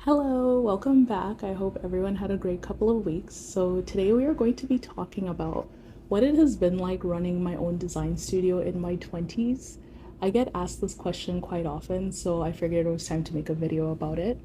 Hello, welcome back. I hope everyone had a great couple of weeks. So, today we are going to be talking about what it has been like running my own design studio in my 20s. I get asked this question quite often, so I figured it was time to make a video about it.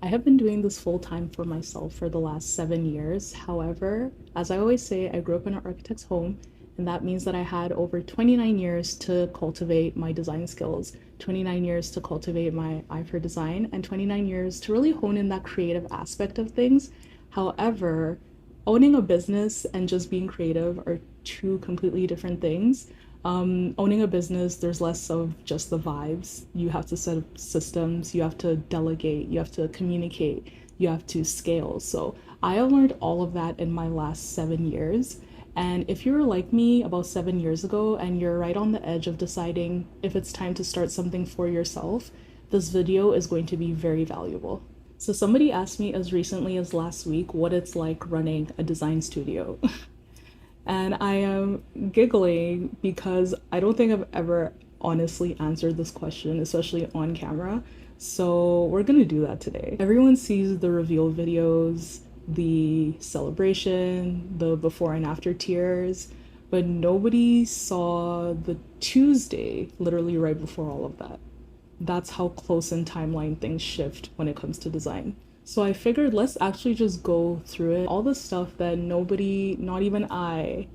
I have been doing this full time for myself for the last 7 years. However, as I always say, I grew up in an architect's home, and that means that I had over 29 years to cultivate my design skills, 29 years to cultivate my eye for design, and 29 years to really hone in that creative aspect of things. However, owning a business and just being creative are two completely different things. Owning a business, there's less of just the vibes. You have to set up systems, you have to delegate, you have to communicate, you have to scale. So I have learned all of that in my last 7 years. And if you're like me about 7 years ago and you're right on the edge of deciding if it's time to start something for yourself, this video is going to be very valuable. So, somebody asked me as recently as last week what it's like running a design studio. And I am giggling because I don't think I've ever honestly answered this question, especially on camera. So we're gonna do that today. Everyone sees the reveal videos, the celebration, the before and after tears, but nobody saw the Tuesday literally right before all of that. That's how close in timeline things shift when it comes to design. So I figured let's actually just go through it, all the stuff that nobody, not even I,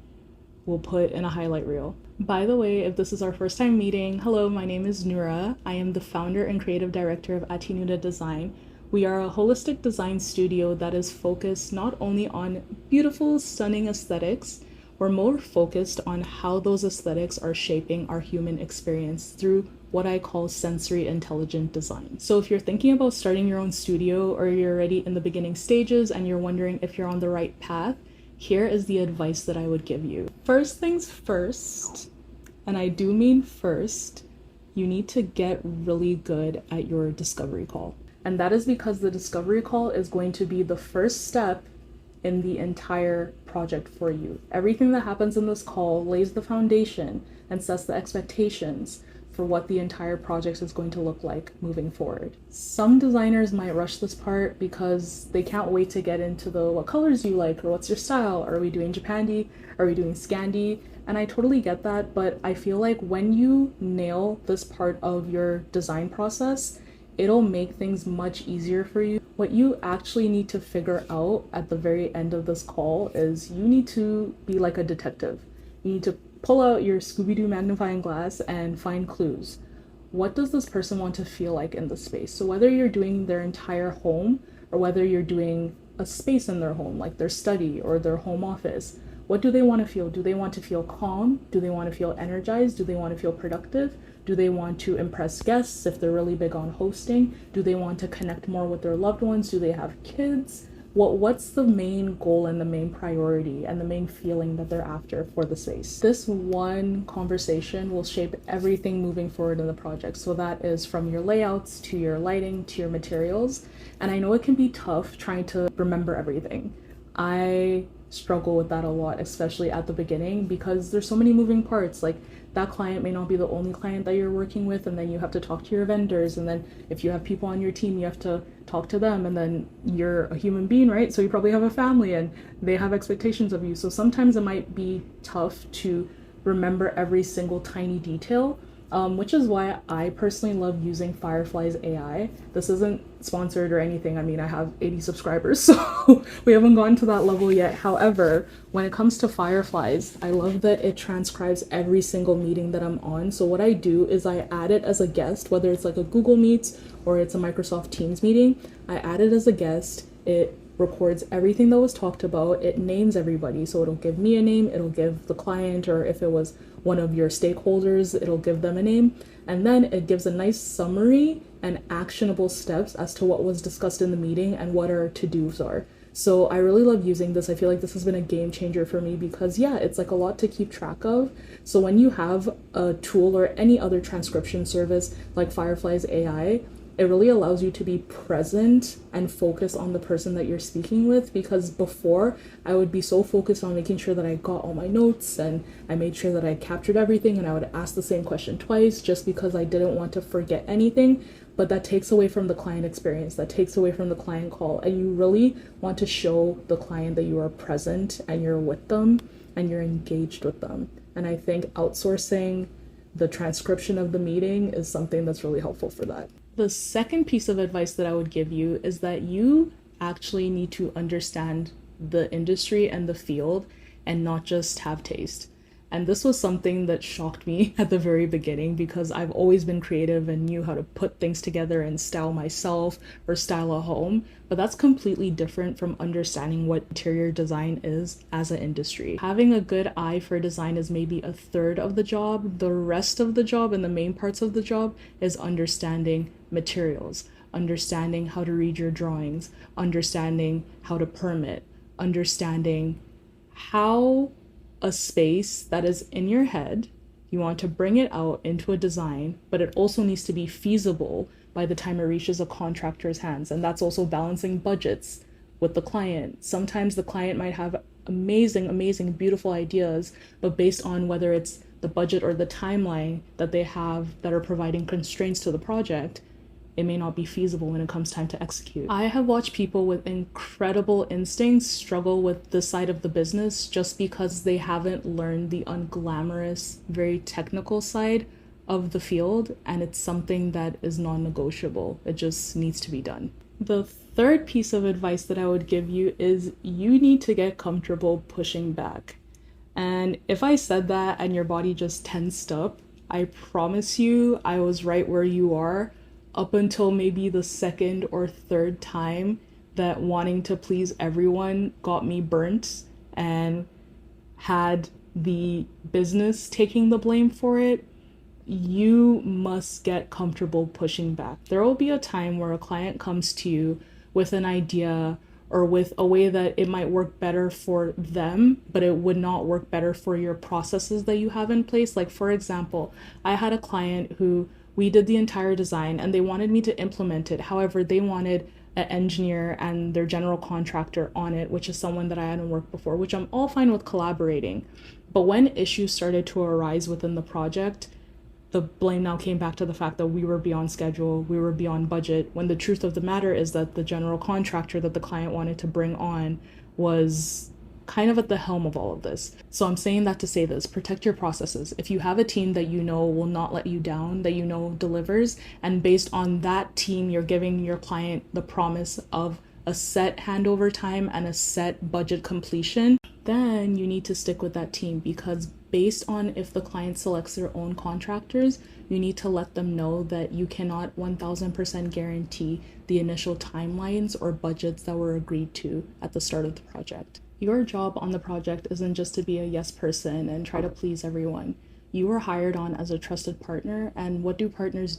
will put in a highlight reel. By the way, if this is our first time meeting, hello, my name is Nura. I am the founder and creative director of Atinuda Design. We are a holistic design studio that is focused not only on beautiful, stunning aesthetics, we're more focused on how those aesthetics are shaping our human experience through what I call sensory intelligent design. So if you're thinking about starting your own studio or you're already in the beginning stages and you're wondering if you're on the right path, here is the advice that I would give you. First things first, and I do mean first, you need to get really good at your discovery call. And that is because the discovery call is going to be the first step in the entire project for you. Everything that happens in this call lays the foundation and sets the expectations for what the entire project is going to look like moving forward. Some designers might rush this part because they can't wait to get into the what colors you like or what's your style. Are we doing Japandi? Are we doing Scandi? And I totally get that, but I feel like when you nail this part of your design process, it'll make things much easier for you. What you actually need to figure out at the very end of this call is you need to be like a detective. You need to pull out your Scooby-Doo magnifying glass and find clues. What does this person want to feel like in the space? So whether you're doing their entire home or whether you're doing a space in their home, like their study or their home office, what do they want to feel? Do they want to feel calm? Do they want to feel energized? Do they want to feel productive? Do they want to impress guests if they're really big on hosting? Do they want to connect more with their loved ones? Do they have kids? What's the main goal and the main priority and the main feeling that they're after for the space? This one conversation will shape everything moving forward in the project. So that is from your layouts to your lighting to your materials. And I know it can be tough trying to remember everything. I struggle with that a lot, especially at the beginning, because there's so many moving parts. Like that client may not be the only client that you're working with, and then you have to talk to your vendors, and then if you have people on your team, you have to talk to them, and then you're a human being, right? So you probably have a family and they have expectations of you. So sometimes it might be tough to remember every single tiny detail. Which is why I personally love using Firefly's AI. This isn't sponsored or anything. I mean, I have 80 subscribers, so we haven't gone to that level yet. However, when it comes to Fireflies, I love that it transcribes every single meeting that I'm on. So what I do is I add it as a guest, whether it's like a Google Meets or it's a Microsoft Teams meeting. I add it as a guest. It records everything that was talked about. It names everybody, so it'll give me a name, it'll give the client, or if it was one of your stakeholders, it'll give them a name, and then it gives a nice summary and actionable steps as to what was discussed in the meeting and what our to-dos are. So I really love using this. I feel like this has been a game changer for me because yeah, it's like a lot to keep track of. So when you have a tool or any other transcription service like Firefly's AI, it really allows you to be present and focus on the person that you're speaking with, because before I would be so focused on making sure that I got all my notes and I made sure that I captured everything, and I would ask the same question twice just because I didn't want to forget anything. But that takes away from the client experience, that takes away from the client call, and you really want to show the client that you are present and you're with them and you're engaged with them. And I think outsourcing the transcription of the meeting is something that's really helpful for that. The second piece of advice that I would give you is that you actually need to understand the industry and the field and not just have taste. And this was something that shocked me at the very beginning, because I've always been creative and knew how to put things together and style myself or style a home. But that's completely different from understanding what interior design is as an industry. Having a good eye for design is maybe a third of the job. The rest of the job and the main parts of the job is understanding materials, understanding how to read your drawings, understanding how to permit, understanding how a space that is in your head, you want to bring it out into a design, but it also needs to be feasible by the time it reaches a contractor's hands. And that's also balancing budgets with the client. Sometimes the client might have amazing, beautiful ideas, but based on whether it's the budget or the timeline that they have that are providing constraints to the project, it may not be feasible when it comes time to execute. I have watched people with incredible instincts struggle with this side of the business just because they haven't learned the unglamorous, very technical side of the field, and it's something that is non-negotiable. It just needs to be done. The third piece of advice that I would give you is you need to get comfortable pushing back. And if I said that and your body just tensed up, I promise you I was right where you are, up until maybe the second or third time that wanting to please everyone got me burnt and had the business taking the blame for it. You must get comfortable pushing back. There will be a time where a client comes to you with an idea or with a way that it might work better for them, but it would not work better for your processes that you have in place. Like, for example, I had a client who we did the entire design and they wanted me to implement it. However, they wanted an engineer and their general contractor on it, which is someone that I hadn't worked before, which I'm all fine with collaborating. But when issues started to arise within the project, the blame now came back to the fact that we were beyond schedule, we were beyond budget, when the truth of the matter is that the general contractor that the client wanted to bring on was kind of at the helm of all of this. So I'm saying that to say this: protect your processes. If you have a team that you know will not let you down, that you know delivers, and based on that team, you're giving your client the promise of a set handover time and a set budget completion, then you need to stick with that team, because based on if the client selects their own contractors, you need to let them know that you cannot 1000% guarantee the initial timelines or budgets that were agreed to at the start of the project. Your job on the project isn't just to be a yes person and try to please everyone. You were hired on as a trusted partner, and what do? Partners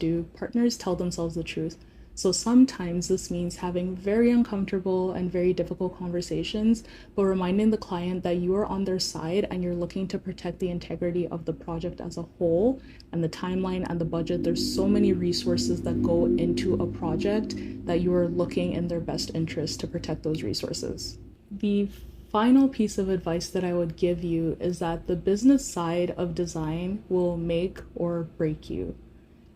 tell themselves the truth. So sometimes this means having very uncomfortable and very difficult conversations, but reminding the client that you are on their side and you're looking to protect the integrity of the project as a whole and the timeline and the budget. There's so many resources that go into a project that you are looking in their best interest to protect those resources. The final piece of advice that I would give you is that the business side of design will make or break you.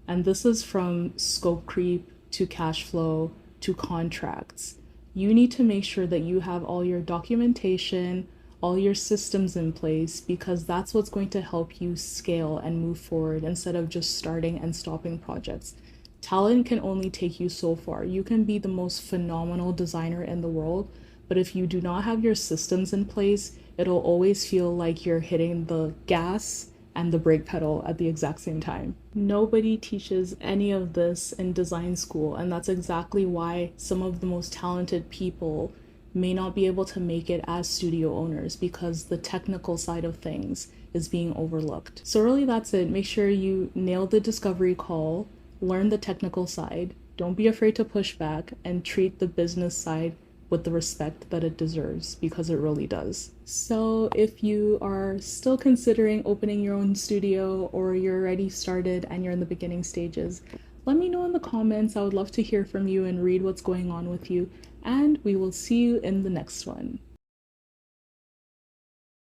And this is from scope creep to cash flow to contracts. You need to make sure that you have all your documentation, all your systems in place, because that's what's going to help you scale and move forward instead of just starting and stopping projects. Talent can only take you so far. You can be the most phenomenal designer in the world, but if you do not have your systems in place, it'll always feel like you're hitting the gas and the brake pedal at the exact same time. Nobody teaches any of this in design school, and that's exactly why some of the most talented people may not be able to make it as studio owners, because the technical side of things is being overlooked. So really that's it. Make sure you nail the discovery call, learn the technical side, don't be afraid to push back, and treat the business side with the respect that it deserves, because it really does. So if you are still considering opening your own studio, or you're already started and you're in the beginning stages, Let me know in the comments. I would love to hear from you and read what's going on with you, and we will see you in the next one.